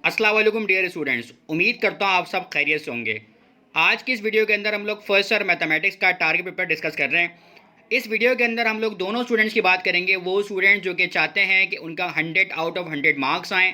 अस्सलाम वालेकुम dear students, उम्मीद करता हूँ आप सब खैरियत से होंगे। आज की इस वीडियो के अंदर हम लोग फर्स्ट ईयर मैथमेटिक्स का टारगेट पेपर डिस्कस कर रहे हैं। इस वीडियो के अंदर हम लोग दोनों स्टूडेंट्स की बात करेंगे, वो स्टूडेंट जो कि चाहते हैं कि उनका 100 आउट ऑफ 100 मार्क्स आएँ,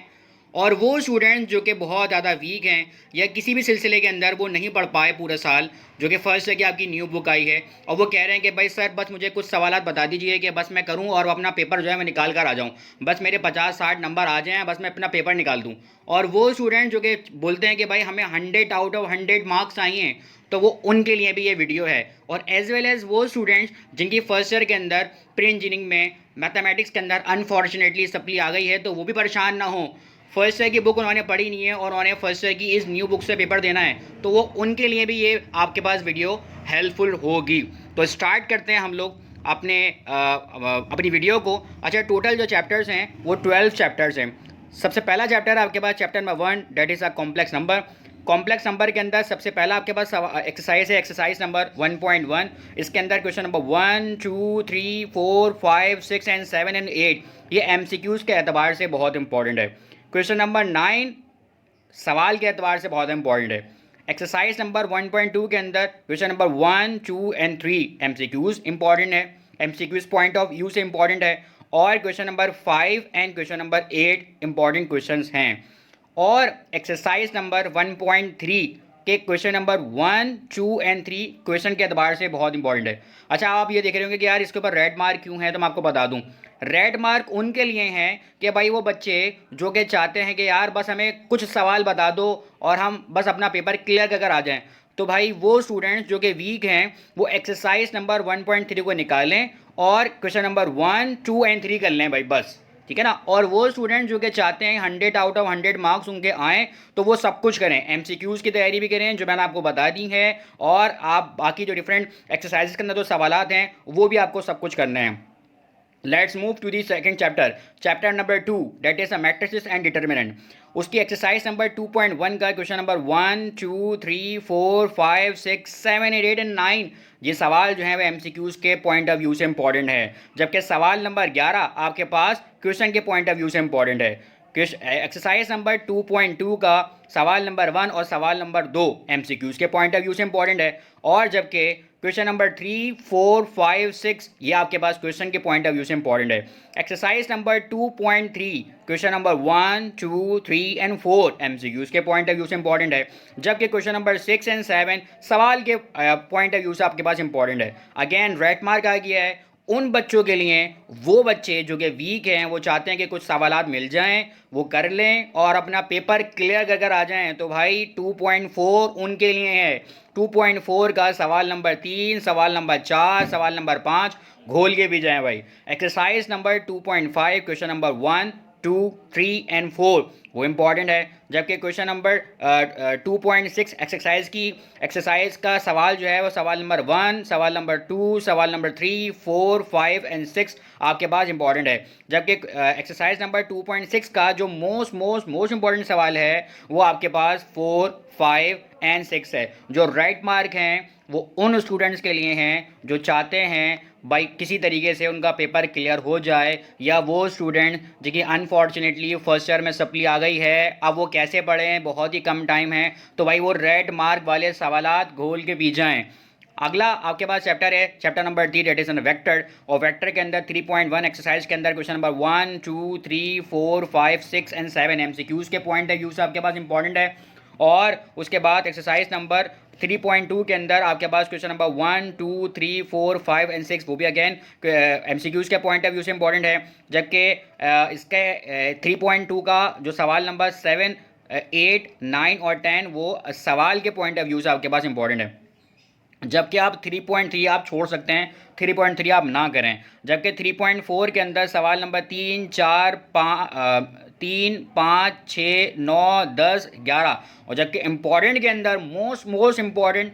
और वो स्टूडेंट जो कि बहुत ज़्यादा वीक हैं या किसी भी सिलसिले के अंदर वो नहीं पढ़ पाए पूरा साल, जो कि फर्स्ट है कि आपकी न्यू बुक आई है और वो कह रहे हैं कि भाई सर बस मुझे कुछ सवालात बता दीजिए कि बस मैं करूं और अपना पेपर जो है मैं निकाल कर आ जाऊं, बस मेरे 50-60 नंबर आ जाएं, बस मैं अपना पेपर निकाल दूं। और वो स्टूडेंट जो कि बोलते हैं कि भाई हमें 100 आउट ऑफ 100 मार्क्स चाहिए, तो वो उनके लिए भी ये वीडियो है। और एज वेल एज़ वो स्टूडेंट्स जिनकी फर्स्ट ईयर के अंदर प्री इंजीनियरिंग में मैथमेटिक्स के अंदर अनफॉर्चुनेटली सप्ली आ गई है, तो वो भी परेशान ना हो। फर्स्ट ईयर की बुक उन्होंने पढ़ी नहीं है और उन्होंने फर्स्ट ईयर की इस न्यू बुक से पेपर देना है, तो वो उनके लिए भी ये आपके पास वीडियो हेल्पफुल होगी। तो स्टार्ट करते हैं हम लोग अपनी वीडियो को। अच्छा, टोटल जो चैप्टर्स हैं वो 12 चैप्टर्स हैं। सबसे पहला चैप्टर है आपके पास chapter number 1, that is a complex number. Complex number के अंदर सबसे पहला आपके पास एक्सरसाइज है, एक्सरसाइज नंबर 1.1। इसके अंदर क्वेश्चन नंबर 1, 2, 3, 4, 5, 6 एंड 7 एंड 8 ये एमसीक्यूज़ के एतबार से बहुत इंपॉर्टेंट है। क्वेश्चन नंबर 9 सवाल के एतबार से बहुत इंपॉर्टेंट है। एक्सरसाइज नंबर 1.2 के अंदर question number 1, 2 and 3 MCQs important है, एमसीक्यूज़ पॉइंट ऑफ व्यू से इंपॉर्टेंट है। और question number 5 and question number 8 important questions हैं। और एक्सरसाइज नंबर 1.3 के क्वेश्चन नंबर 1, 2 एंड 3 क्वेश्चन के एतबार से बहुत इंपॉर्टेंट है। अच्छा, आप ये देख रहे होंगे कि यार इसके ऊपर रेड मार्क क्यों है, तो मैं आपको बता दूं। रेड मार्क उनके लिए हैं कि भाई वो बच्चे जो कि चाहते हैं कि यार बस हमें कुछ सवाल बता दो और हम बस अपना पेपर क्लियर कर आ जाएं, तो भाई वो स्टूडेंट्स जो कि वीक हैं वो एक्सरसाइज नंबर 1.3 को निकालें और क्वेश्चन नंबर 1, 2 एंड 3 कर लें भाई, बस। ठीक है ना। और वो स्टूडेंट जो कि चाहते हैं 100 आउट ऑफ 100 मार्क्स उनके आएँ, तो वो सब कुछ करें, एमसीक्यूज़ की तैयारी भी करें जो मैंने आपको बता दी है, और आप बाकी जो डिफरेंट एक्सरसाइज के अंदर जो सवालात हैं वो भी आपको सब कुछ करने हैं। Let's move to the second chapter, chapter number 2, that is a matrices and determinant. उसकी एक्सरसाइज नंबर 2.1 का क्वेश्चन नंबर 1, 2, 3, 4, 5, 6, 7, 8 एंड 9 ये सवाल जो है वो एमसीक्यूज़ के पॉइंट ऑफ व्यू से इंपॉर्टेंट है, जबकि सवाल नंबर 11 आपके पास क्वेश्चन के पॉइंट ऑफ व्यू से इंपॉर्टेंट है। एक्सरसाइज नंबर 2.2 का सवाल नंबर 1 और सवाल नंबर 2 एमसीक्यूज़ के पॉइंट ऑफ व्यू से इंपॉर्टेंट है, और जबकि क्वेश्चन नंबर 3, 4, 5, 6 ये आपके पास क्वेश्चन के पॉइंट ऑफ व्यू से इंपॉर्टेंट है। Exercise number 2.3 question number 1, 2, 3 and 4 MCQs के पॉइंट ऑफ व्यू से इंपॉर्टेंट है, जबकि क्वेश्चन नंबर 6 एंड 7 सवाल के पॉइंट ऑफ व्यू से आपके पास इंपॉर्टेंट है। अगेन रेड मार्क आ गया है उन बच्चों के लिए, वो बच्चे जो कि वीक हैं, वो चाहते हैं कि कुछ सवालात मिल जाएं, वो कर लें और अपना पेपर क्लियर कर आ जाएं, तो भाई 2.4 उनके लिए है। 2.4 का सवाल नंबर 3, सवाल नंबर 4, सवाल नंबर 5 घोल के भी जाएं भाई। Exercise number 2.5 question number 1, 2, 3 and 4 वो इंपॉर्टेंट है, जबकि क्वेश्चन नंबर 2.6 एक्सरसाइज का सवाल जो है वो सवाल नंबर 1, सवाल नंबर 2, सवाल नंबर 3, 4, 5 एंड 6 आपके पास इंपॉर्टेंट है, जबकि एक्सरसाइज नंबर 2.6 का जो मोस्ट इंपॉर्टेंट सवाल है वो आपके पास 4, 5 एंड 6 है। जो राइट मार्क हैं वो उन स्टूडेंट्स के लिए हैं जो चाहते हैं भाई किसी तरीके से उनका पेपर क्लियर हो जाए, या वो स्टूडेंट जिनकी अनफॉर्चुनेटली फर्स्ट ईयर में सप्ली आ गई है, अब वो कैसे पढ़ें, बहुत ही कम टाइम है, तो भाई वो रेड मार्क वाले सवालात घोल के पी जाएँ। अगला आपके पास चैप्टर है chapter number 3, that is an vector, और वेक्टर के अंदर 3.1 एक्सरसाइज के अंदर क्वेश्चन नंबर 1, 2, 3, 4, 5, 6 एंड 7 एमसीक्यूज़ के पॉइंट ऑफ व्यू से आपके पास इंपॉर्टेंट है। और उसके बाद एक्सरसाइज नंबर 3.2 के अंदर आपके पास क्वेश्चन नंबर 1, 2, 3, 4, 5 एंड 6 वो भी अगेन एमसीक्यूज़ के पॉइंट ऑफ व्यू से इंपॉर्टेंट है, जबकि इसके 3.2 का जो सवाल नंबर 7, 8, 9 और 10 वो सवाल के पॉइंट ऑफ व्यू से आपके पास इंपॉर्टेंट है, जबकि आप 3.3 आप छोड़ सकते हैं, 3.3 आप ना करें, जबकि 3.4 के अंदर सवाल नंबर 3, 4, 5, 6, 9, 10, 11, और जबकि इम्पॉर्टेंट के अंदर मोस्ट इम्पॉर्टेंट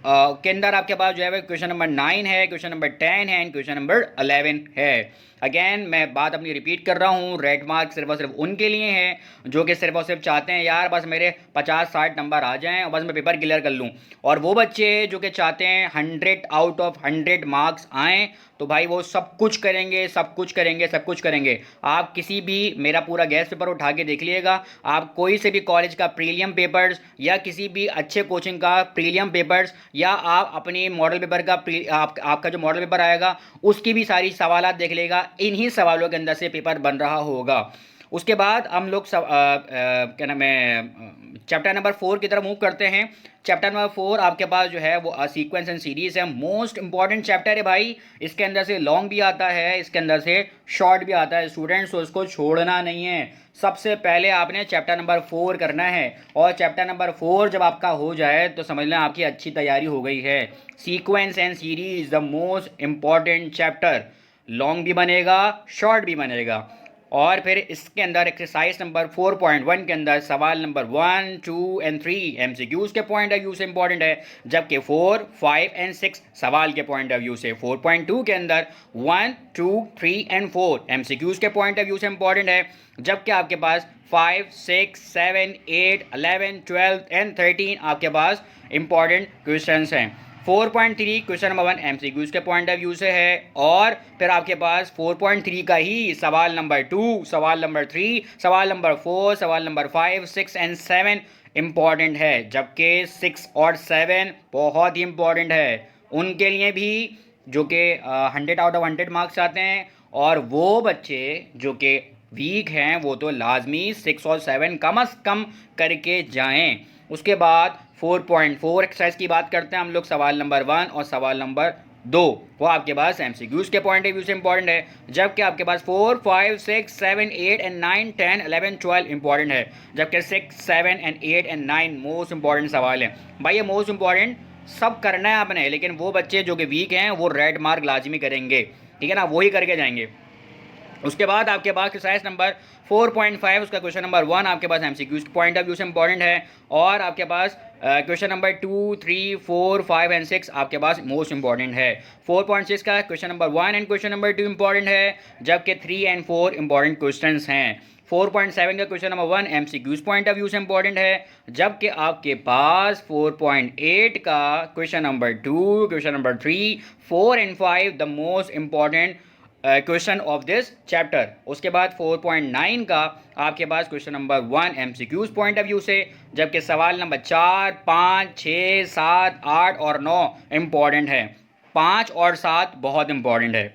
के अंदर आपके पास जो है क्वेश्चन नंबर 9 है, क्वेश्चन नंबर 10 है एंड क्वेश्चन नंबर 11 है। अगेन मैं बात अपनी रिपीट कर रहा हूँ, रेड मार्क सिर्फ और सिर्फ उनके लिए है जो कि सिर्फ और सिर्फ चाहते हैं यार बस मेरे 50-60 नंबर आ जाएं और बस मैं पेपर क्लियर कर लूँ। और वो बच्चे जो कि चाहते हैं 100 आउट ऑफ 100 मार्क्स आएँ, तो भाई वो सब कुछ करेंगे, सब कुछ करेंगे, सब कुछ करेंगे। आप किसी भी मेरा पूरा गैस पेपर उठा के देख लीजिएगा, आप कोई से भी कॉलेज का प्रीलियम पेपर्स या किसी भी अच्छे कोचिंग का प्रीलियम पेपर्स या आप अपनी मॉडल पेपर का आपका जो मॉडल पेपर आएगा उसकी भी सारी सवालात देख लेगा, इन्हीं सवालों के अंदर से पेपर बन रहा होगा। उसके बाद हम लोग क्या नाम है चैप्टर नंबर 4 की तरफ मूव करते हैं। चैप्टर नंबर 4 आपके पास जो है वो सीक्वेंस एंड सीरीज है, मोस्ट इंपॉर्टेंट चैप्टर है भाई। इसके अंदर से लॉन्ग भी आता है, इसके अंदर से शॉर्ट भी आता है। स्टूडेंट्स को इसको छोड़ना नहीं है। सबसे पहले आपने चैप्टर नंबर 4 करना है और चैप्टर नंबर 4 जब आपका हो जाए तो समझ लें आपकी अच्छी तैयारी हो गई है। Sequence and series the most important chapter, long भी बनेगा, शॉर्ट भी बनेगा। और फिर इसके अंदर एक्सरसाइज नंबर 4.1 के अंदर सवाल नंबर 1, 2 एंड 3 एमसीक्यूज के पॉइंट ऑफ व्यू से इंपॉर्टेंट है, जबकि 4, 5 एंड 6 सवाल के पॉइंट ऑफ व्यू से। 4.2 के अंदर 1, 2, 3 एंड 4 एमसीक्यूज के पॉइंट ऑफ व्यू से इंपॉर्टेंट है, जबकि आपके पास 5, 6, 7, 8, 11, 12 एंड 13 आपके पास इंपॉर्टेंट क्वेश्चंस हैं। 4.3 क्वेश्चन नंबर 1 एमसीक्यूज के पॉइंट ऑफ व्यू से है और फिर आपके पास 4.3 का ही सवाल नंबर 2, सवाल नंबर 3, सवाल नंबर 4, सवाल नंबर 5, 6 एंड 7 इम्पॉर्टेंट है, जबकि 6 और 7 बहुत ही इम्पॉर्टेंट है उनके लिए भी जो कि 100 आउट ऑफ 100 मार्क्स आते हैं। और वो बच्चे जो कि वीक हैं वो तो लाजमी 6 और 7 कम अज़ कम करके जाएं। उसके बाद 4.4 एक्सरसाइज की बात करते हैं हम लोग, सवाल नंबर 1 और सवाल नंबर 2 वो आपके पास एमसीक्यूज के पॉइंट ऑफ व्यू से इंपॉर्टेंट है, जबकि आपके पास 4, 5, 6, 7, 8 एंड 9, 10, 11, 12 इंपॉर्टेंट है, जबकि 6, 7 एंड 8 एंड 9 मोस्ट इंपॉर्टेंट सवाल है। भाई ये मोस्ट इंपॉर्टेंट सब करना है आपने, लेकिन वो बच्चे जो कि वीक हैं वो रेड मार्क लाजमी करेंगे, ठीक है ना, वही करके जाएंगे। उसके बाद आपके पास एक्सरसाइज नंबर 4.5 उसका क्वेश्चन नंबर 1 आपके पास एमसीक्यूज पॉइंट ऑफ व्यू से इंपॉर्टेंट है और आपके पास क्वेश्चन नंबर 2, 3, 4, 5 एंड 6 आपके पास मोस्ट इंपॉर्टेंट है। 4.6 का question number 1 and question number 2 important है, जबकि 3 एंड 4 इंपॉर्टेंट क्वेश्चन हैं। 4.7 का question number 1 MCQs point of view से इंपॉर्टेंट है, जबकि आपके पास 4.8 का question number 2, question number 3, 4 and 5 the most important question of this chapter. उसके बाद 4.9 का आपके पास question number 1 MCQs point of view से, जबकि सवाल नंबर 4, 5, 6, 7, 8 और 9 इम्पॉर्टेंट है। 5 और 7 बहुत इम्पॉर्टेंट है।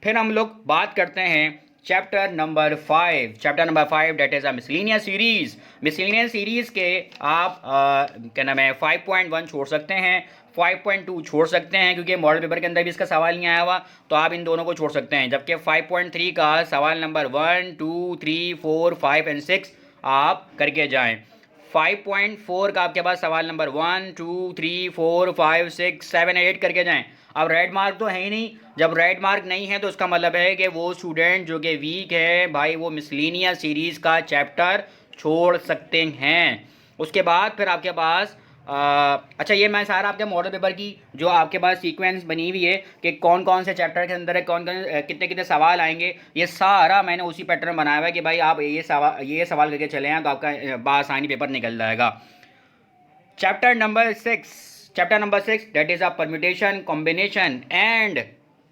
फिर हम लोग बात करते हैं chapter number 5। Chapter number 5 date is a miscellaneous series. Miscellaneous series के आप क्या नाम है 5.1 छोड़ सकते हैं, 5.2 छोड़ सकते हैं क्योंकि मॉडल पेपर के अंदर भी इसका सवाल नहीं आया हुआ, तो आप इन दोनों को छोड़ सकते हैं। जबकि 5.3 का सवाल नंबर 1, 2, 3, 4, 5 एंड 6 आप करके जाएं। 5.4 का आपके पास सवाल नंबर 1, 2, 3, 4, 5, 6, 7, 8 करके जाएं। अब रेड मार्क तो है ही नहीं, जब रेड मार्क नहीं है तो उसका मतलब है कि वो स्टूडेंट जो कि वीक है भाई वो मिसलेनियस सीरीज़ का चैप्टर छोड़ सकते हैं। उसके बाद फिर आपके पास अच्छा ये मैं सारा आपके मॉडल पेपर की जो आपके पास सीक्वेंस बनी हुई है कि कौन कौन से चैप्टर के अंदर है, कौन कौन कितने कितने सवाल आएंगे, ये सारा मैंने उसी पैटर्न बनाया हुआ है कि भाई आप ये सवाल करके चले हैं तो आपका बासानी पेपर निकल जाएगा। Chapter number 6 that is a permutation, combination and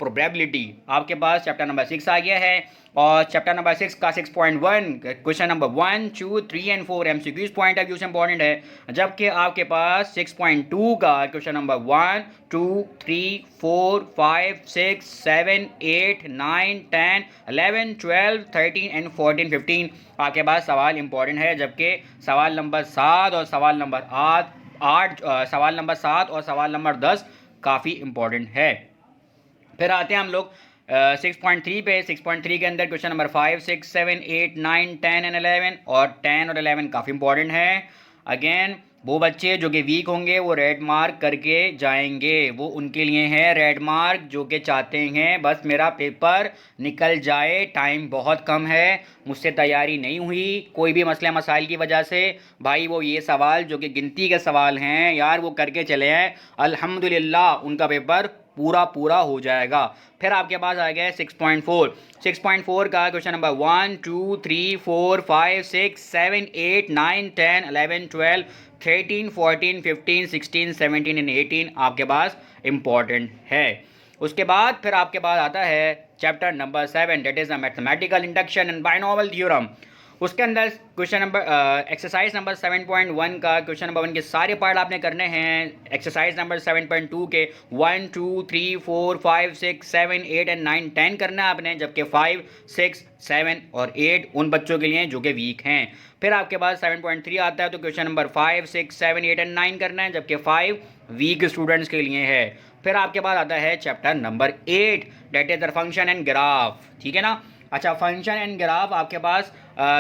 probability आपके पास चैप्टर नंबर 6 आ गया है। और चैप्टर नंबर 6 का 6.1 question number 1, 2, 3 and 4 MCQs point of view से इंपॉर्टेंट है, जबकि आपके पास 6.2 का क्वेश्चन नंबर 1, 2, 3, 4, 5, 6, 7, 8, 9, 10, 11, 12, 13 एंड 14, 15 आपके पास सवाल इंपॉर्टेंट है, जबकि सवाल नंबर 7 और सवाल नंबर 8 सवाल नंबर 7 और सवाल नंबर 10 काफ़ी इंपॉर्टेंट है। फिर आते हैं हम लोग 6.3 पे। 6.3 के अंदर क्वेश्चन नंबर 5, 6, 7, 8, 9, 10 एंड 11 और 10 और 11 काफ़ी इंपॉर्टेंट है। अगेन वो बच्चे जो कि वीक होंगे वो रेड मार्क करके जाएंगे, वो उनके लिए है रेड मार्क जो कि चाहते हैं बस मेरा पेपर निकल जाए, टाइम बहुत कम है, मुझसे तैयारी नहीं हुई कोई भी मसले मसाइल की वजह से, भाई वो ये सवाल जो कि गिनती के सवाल हैं यार वो करके चले हैं, अल्हम्दुलिल्लाह उनका पेपर पूरा हो जाएगा। फिर आपके पास आ गया 6.4। 6.4 का क्वेश्चन नंबर 1 2 3 4 5 6 7 8 9 10 11 12 13 14 15 16 17 एंड 18 आपके पास इम्पॉर्टेंट है। उसके बाद फिर आपके पास आता है chapter number 7, that is the mathematical induction and binomial theorem. उसके अंदर क्वेश्चन नंबर एक्सरसाइज नंबर 7.1 का क्वेश्चन नंबर 1 के सारे पार्ट आपने करने हैं। एक्सरसाइज नंबर 7.2 के 1 2 3 4 5 6 7 8 एंड 9 10 करना है आपने, जबकि 5 6 7 और 8 उन बच्चों के लिए जो कि वीक हैं। फिर आपके पास 7.3 आता है तो क्वेश्चन नंबर 5 6 7 8 एंड 9 करना है, जबकि 5 वीक स्टूडेंट्स के लिए है। फिर आपके पास आता है chapter number 8, that is the function and graph. ठीक है ना। अच्छा, फंक्शन एंड ग्राफ आपके पास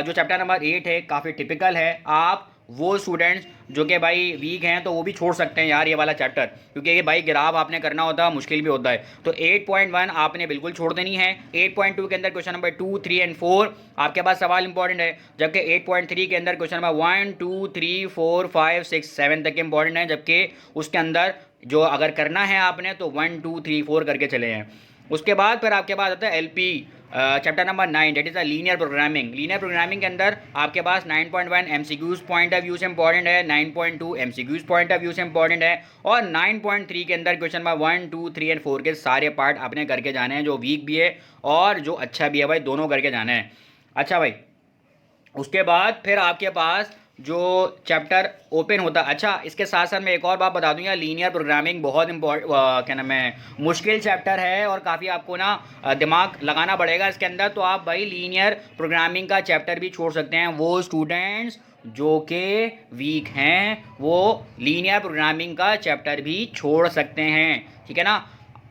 जो चैप्टर नंबर 8 है काफ़ी टिपिकल है। आप वो स्टूडेंट्स जो कि भाई वीक हैं तो वो भी छोड़ सकते हैं यार ये वाला चैप्टर, क्योंकि ये भाई ग्राफ आपने करना होता है, मुश्किल भी होता है। तो 8.1 आपने बिल्कुल छोड़ देनी है। 8.2 के अंदर क्वेश्चन नंबर 2 3 एंड 4 आपके पास सवाल इंपॉर्टेंट है, जबकि 8.3 के अंदर क्वेश्चन नंबर 1 2 3 4 5 6 7 तक इंपॉर्टेंट है, जबकि उसके अंदर जो अगर करना है आपने तो 1 2 3 4 करके चले हैं। उसके बाद फिर आपके पास आता है LP chapter number 9, that is the linear programming. Linear programming के अंदर आपके पास 9.1 एमसीक्यूज पॉइंट ऑफ व्यू से इंपॉर्टेंट है, 9.2 एमसीक्यूज पॉइंट ऑफ व्यू से इंपॉर्टेंट है, और 9.3 के अंदर क्वेश्चन नंबर 1 2 3 एंड 4 के सारे पार्ट आपने करके जाने हैं, जो वीक भी है और जो अच्छा भी है भाई, दोनों करके जाना है। अच्छा भाई, उसके बाद फिर आपके पास जो चैप्टर ओपन होता है। अच्छा, इसके साथ साथ मैं एक और बात बता दूं, यार लीनियर प्रोग्रामिंग बहुत क्या नाम है, मुश्किल चैप्टर है और काफ़ी आपको ना दिमाग लगाना पड़ेगा इसके अंदर। तो आप भाई लीनियर प्रोग्रामिंग का चैप्टर भी छोड़ सकते हैं। वो स्टूडेंट्स जो कि वीक हैं वो लीनियर प्रोग्रामिंग का चैप्टर भी छोड़ सकते हैं। ठीक है ना।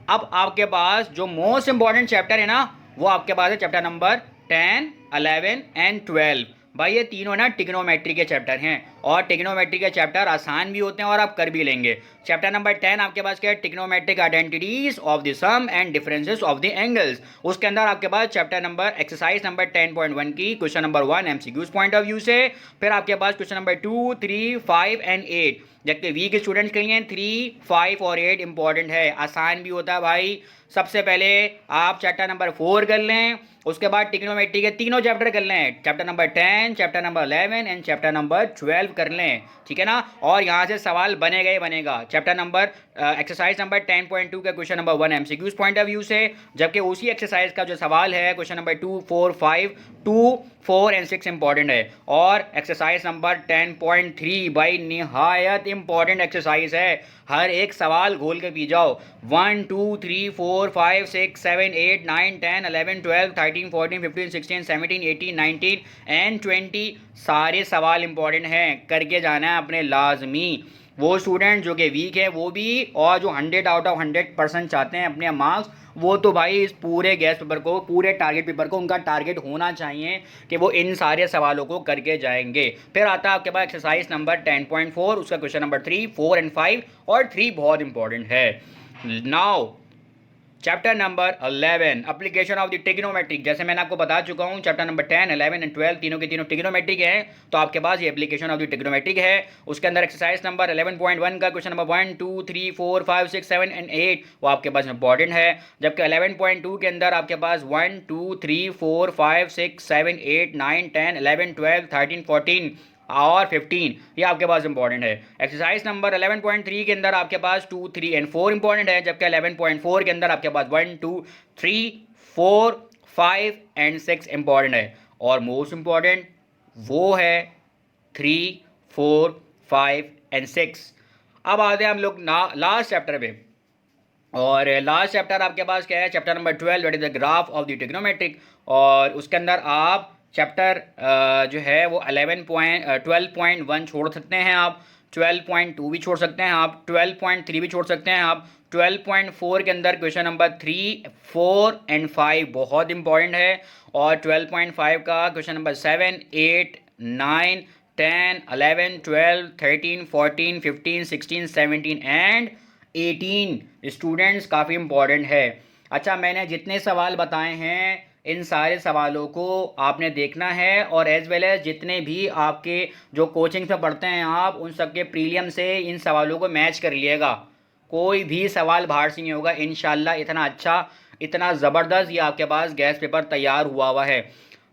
अब आपके पास जो मोस्ट इंपॉर्टेंट चैप्टर है ना, वो आपके पास है चैप्टर नंबर 10 11 एंड 12। भाई ये तीनों ना टिग्नोमेट्री के चैप्टर हैं, और टिग्नोमेट्री के चैप्टर आसान भी होते हैं और आप कर भी लेंगे। चैप्टर नंबर 10 आपके पास क्या है, trigonometric identities of the sum and differences of the angles. उसके अंदर आपके पास चैप्टर नंबर एक्सरसाइज नंबर 10.1 की question number 1 MCQs point of view से। फिर आपके पास क्वेश्चन नंबर 2 3 5 एंड 8, जबकि वीक स्टूडेंट्स के लिए 3 5 और 8 इंपॉर्टेंट है, आसान भी होता है भाई। सबसे पहले आप चैप्टर नंबर 4 कर लें, उसके बाद टिग्नोमेट्री के तीनों चैप्टर कर लें, chapter number 10 chapter number 11 and chapter number 12 कर लें। ठीक है ना। और यहाँ से सवाल बनेगा ही बनेगा। चैप्टर नंबर एक्सरसाइज नंबर 10.2 का question number 1 MCQs point of view से, जबकि उसी एक्सरसाइज का जो सवाल है क्वेश्चन नंबर 2 4 5 2 4 एंड 6 इंपॉर्टेंट है। और एक्सरसाइज नंबर 10.3 भाई निहायत इंपॉर्टेंट एक्सरसाइज है, हर एक सवाल घोल के पी जाओ। 1 2 3 4 5 6 7 8 9 10 11 12 13 14 15 16 17 18 19 एंड 20 सारे सवाल इंपॉर्टेंट हैं, करके जाना है अपने लाजमी। वो स्टूडेंट जो कि वीक है वो भी, और जो 100 आउट ऑफ 100% चाहते हैं अपने मार्क्स, वो तो भाई इस पूरे गैस पेपर को, पूरे टारगेट पेपर को उनका टारगेट होना चाहिए कि वो इन सारे सवालों को करके जाएंगे। फिर आता है आपके पास एक्सरसाइज नंबर 10.4, उसका क्वेश्चन नंबर 3 4 एंड 5, और 3 बहुत इंपॉर्टेंट है। Now chapter number 11 application of the trigonometric. जैसे मैंने आपको बता चुका हूँ चैप्टर नंबर 10 11 एंड 12 तीनों के तीनों टिग्नोमेट्रिक हैं, तो आपके पास ये एप्लीकेशन ऑफ द टिग्नोमेट्रिक है। उसके अंदर एक्सरसाइज नंबर 11.1 का क्वेश्चन नंबर 1 2 3 4 5 6 7 एंड 8 वो आपके पास इंपॉर्टेंट है, जबकि 11.2 के अंदर आपके पास 1 2 3 4 5 6 7 8 9 10 11 12 13 14 और 15 ये आपके पास इंपॉर्टेंट है। एक्सरसाइज नंबर 11.3 के अंदर आपके पास 2 3 एंड 4 इंपॉर्टेंट है, जबकि 11.4 के अंदर आपके पास 1 2 3 4 5 एंड 6 इंपॉर्टेंट है, और मोस्ट इंपॉर्टेंट वो है 3 4 5 एंड 6। अब आते हैं हम लोग लास्ट चैप्टर पे, और लास्ट चैप्टर आपके पास क्या है, chapter number 12 that is the graph of the trigonometric. और उसके अंदर आप चैप्टर जो है वो 12.1 छोड़ सकते हैं आप, 12.2 भी छोड़ सकते हैं आप, 12.3 भी छोड़ सकते हैं आप। 12.4 के अंदर क्वेश्चन नंबर 3 4 एंड 5 बहुत इंपॉर्टेंट है, और 12.5 का क्वेश्चन नंबर 7 8 9 10 11 12 13 14 15 16 17 एंड 18 स्टूडेंट्स काफ़ी इंपॉर्टेंट है। अच्छा, मैंने जितने सवाल बताए हैं इन सारे सवालों को आपने देखना है, और एज वेल एज जितने भी आपके जो कोचिंग में पढ़ते हैं आप, उन सबके प्रीलियम से इन सवालों को मैच कर लिएगा। कोई भी सवाल बाहर से नहीं होगा इंशाल्लाह। इतना अच्छा, इतना ज़बरदस्त ये आपके पास गैस पेपर तैयार हुआ है।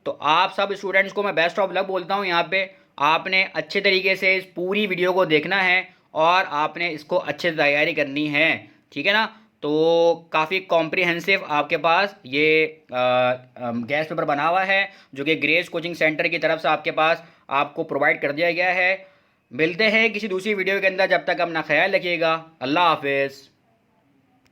तो आप सब स्टूडेंट्स को मैं बेस्ट ऑफ लक बोलता हूँ। यहाँ पे आपने अच्छे तरीके से इस पूरी वीडियो को देखना है और आपने इसको अच्छे से तैयारी करनी है, ठीक है ना। तो काफ़ी कॉम्प्रिहेंसिव आपके पास ये गैस पेपर बना हुआ है, जो कि ग्रेस कोचिंग सेंटर की तरफ से आपके पास आपको प्रोवाइड कर दिया गया है। मिलते हैं किसी दूसरी वीडियो के अंदर, जब तक अपना ख्याल रखिएगा। अल्लाह हाफिज़।